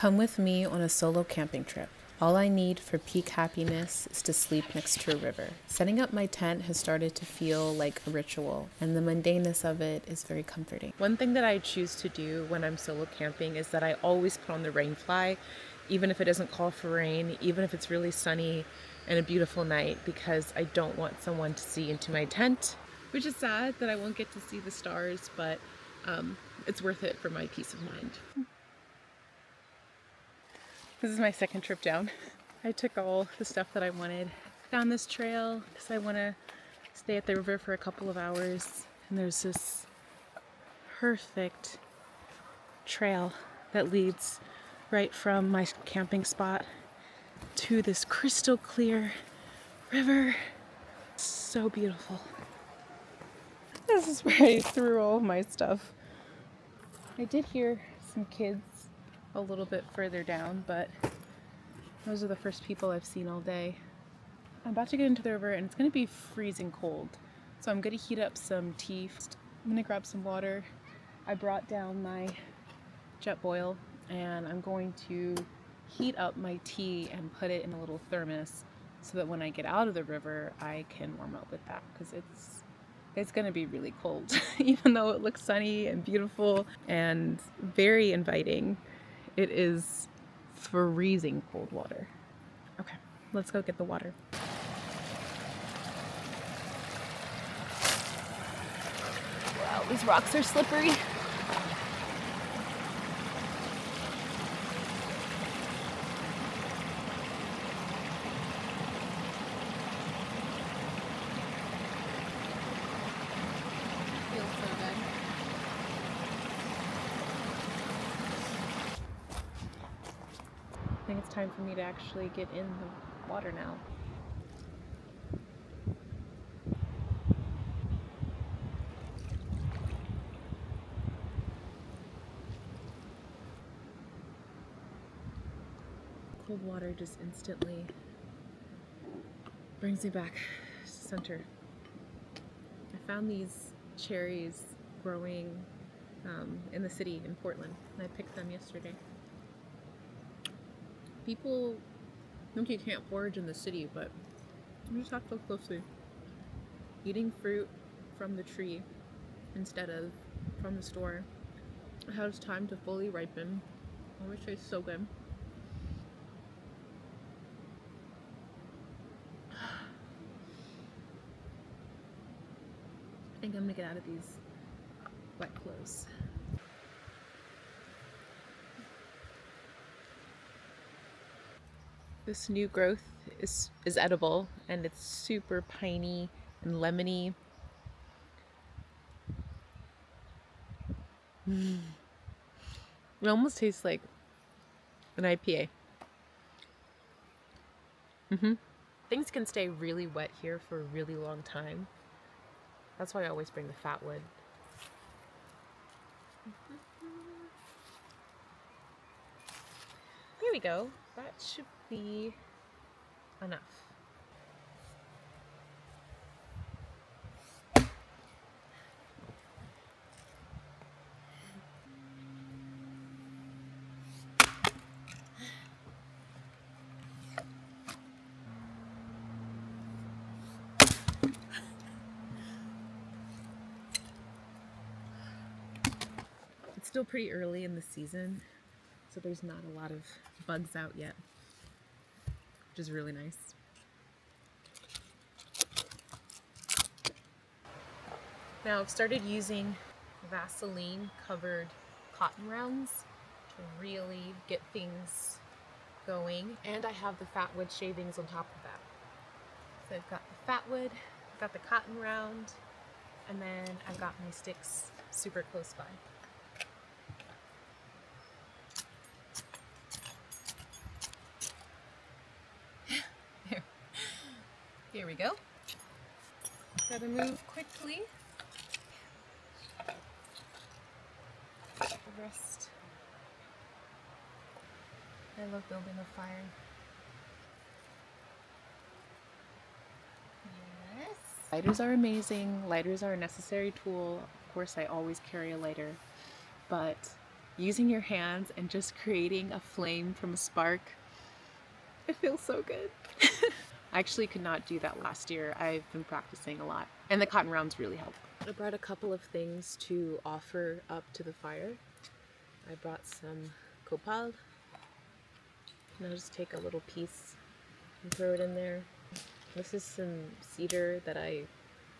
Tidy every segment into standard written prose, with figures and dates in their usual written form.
Come with me on a solo camping trip. All I need for peak happiness is to sleep next to a river. Setting up my tent has started to feel like a ritual, and the mundaneness of it is very comforting. One thing that I choose to do when I'm solo camping is that I always put on the rain fly, even if it doesn't call for rain, even if it's really sunny and a beautiful night, because I don't want someone to see into my tent, which is sad that I won't get to see the stars, but it's worth it for my peace of mind. This is my second trip down. I took all the stuff that I wanted down this trail because I want to stay at the river for a couple of hours. And there's this perfect trail that leads right from my camping spot to this crystal clear river. It's so beautiful. This is where I threw all of my stuff. I did hear some kids a little bit further down, but those are the first people I've seen all day. I'm about to get into the river and it's going to be freezing cold. So I'm going to heat up some tea. I'm going to grab some water. I brought down my jet boil and I'm going to heat up my tea and put it in a little thermos so that when I get out of the river I can warm up with that, because it's going to be really cold even though it looks sunny and beautiful and very inviting. It is freezing cold water. Okay, let's go get the water. Wow, these rocks are slippery. Feels so good. I think it's time for me to actually get in the water now. Cold water just instantly brings me back to center. I found these cherries growing in the city in Portland, and I picked them yesterday. People think you can't forage in the city, but you just have to look closely. Eating fruit from the tree instead of from the store, it has time to fully ripen. It always tastes so good. I think I'm gonna get out of these wet clothes. This new growth is edible, and it's super piney and lemony. It almost tastes like an IPA. Things can stay really wet here for a really long time. That's why I always bring the fat wood. There we go. That should be enough. It's still pretty early in the season, so there's not a lot of bugs out yet, which is really nice. Now I've started using Vaseline covered cotton rounds to really get things going, and I have the fat wood shavings on top of that. So I've got the fat wood, I've got the cotton round, and then I've got my sticks super close by. Here we go. Gotta move quickly. The rest. I love building a fire. Yes. Lighters are amazing. Lighters are a necessary tool. Of course, I always carry a lighter, but using your hands and just creating a flame from a spark. It feels so good. I actually could not do that last year. I've been practicing a lot, and the cotton rounds really help. I brought a couple of things to offer up to the fire. I brought some copal, and I'll just take a little piece and throw it in there. This is some cedar that I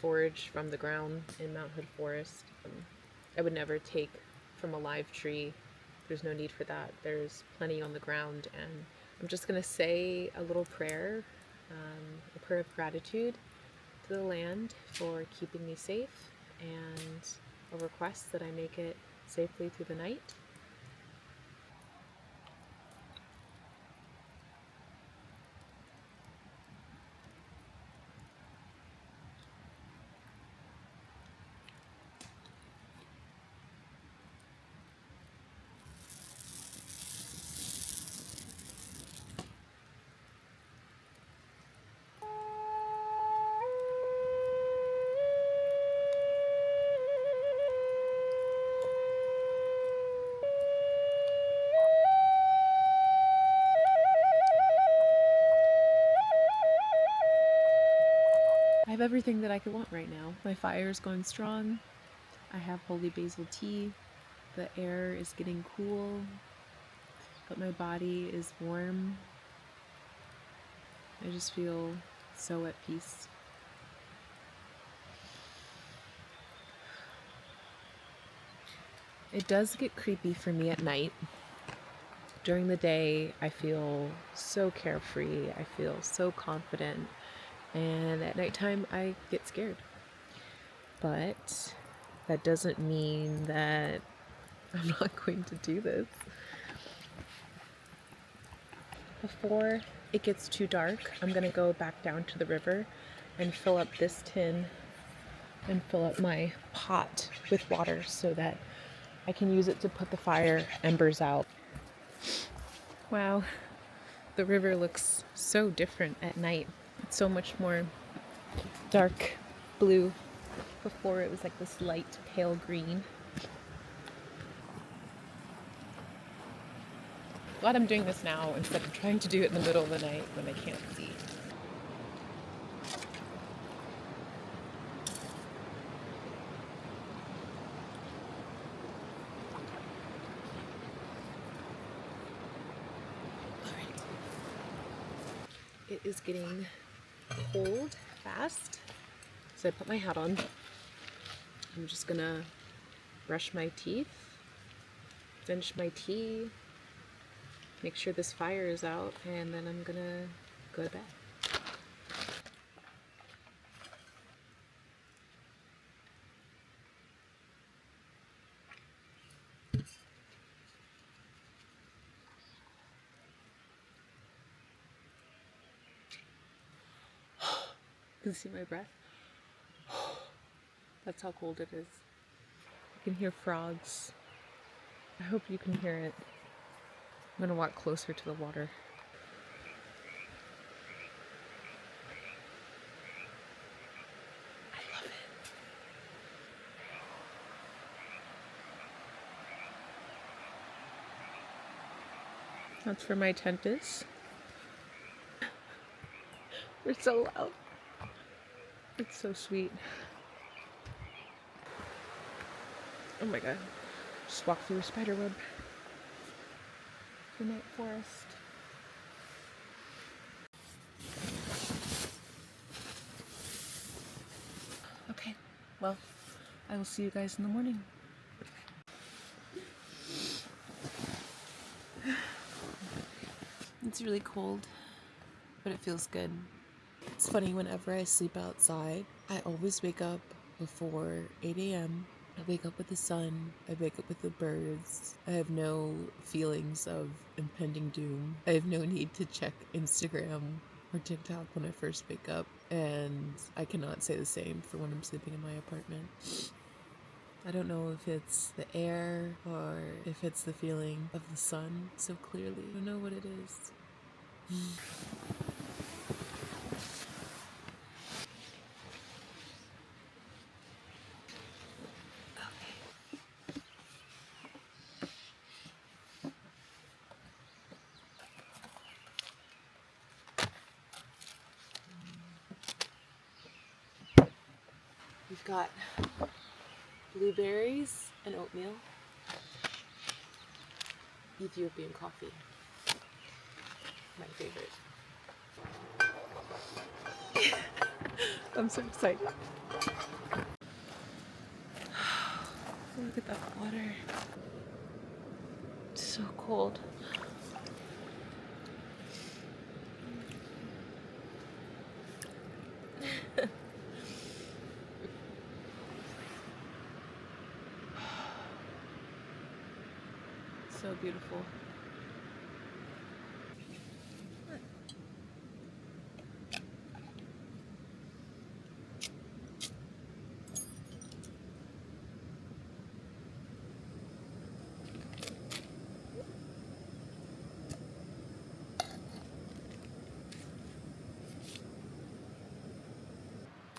foraged from the ground in Mount Hood Forest. I would never take from a live tree. There's no need for that. There's plenty on the ground, and I'm just gonna say a little prayer, a prayer of gratitude to the land for keeping me safe, and a request that I make it safely through the night. I have everything that I could want right now. My fire is going strong. I have holy basil tea. The air is getting cool, but my body is warm. I just feel so at peace. It does get creepy for me at night. During the day, I feel so carefree. I feel so confident. And at nighttime, I get scared. But that doesn't mean that I'm not going to do this. Before it gets too dark, I'm gonna go back down to the river and fill up this tin and fill up my pot with water so that I can use it to put the fire embers out. Wow, the river looks so different at night. It's so much more dark blue. Before it was like this light pale green. Glad I'm doing this now instead of trying to do it in the middle of the night when I can't see. Alright. It is getting cold fast, so I put my hat on. I'm just gonna brush my teeth, finish my tea, make sure this fire is out, and then I'm gonna go to bed. You can see my breath. That's how cold it is. You can hear frogs. I hope you can hear it. I'm gonna walk closer to the water. I love it. That's where my tent is. They're so loud. It's so sweet. Oh my god. Just walk through a spider web. The night forest. Okay, well, I will see you guys in the morning. It's really cold, but it feels good. It's funny, whenever I sleep outside, I always wake up before 8 a.m. I wake up with the sun, I wake up with the birds. I have no feelings of impending doom. I have no need to check Instagram or TikTok when I first wake up, and I cannot say the same for when I'm sleeping in my apartment. I don't know if it's the air or if it's the feeling of the sun so clearly. I don't know what it is. got blueberries and oatmeal, Ethiopian coffee, my favorite. I'm so excited. Look at that water. It's so cold. So beautiful.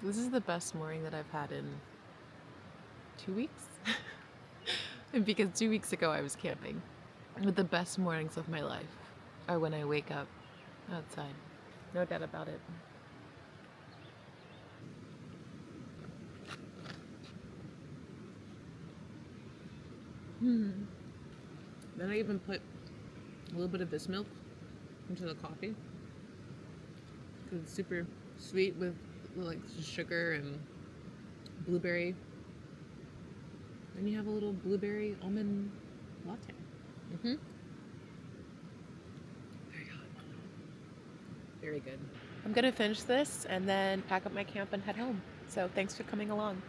This is the best morning that I've had in 2 weeks. And because 2 weeks ago I was camping. But the best mornings of my life are when I wake up outside. No doubt about it. Then I even put a little bit of this milk into the coffee. Because it's super sweet with like sugar and blueberry. Then you have a little blueberry almond latte. Very good. Very good. I'm gonna finish this and then pack up my camp and head home. So thanks for coming along.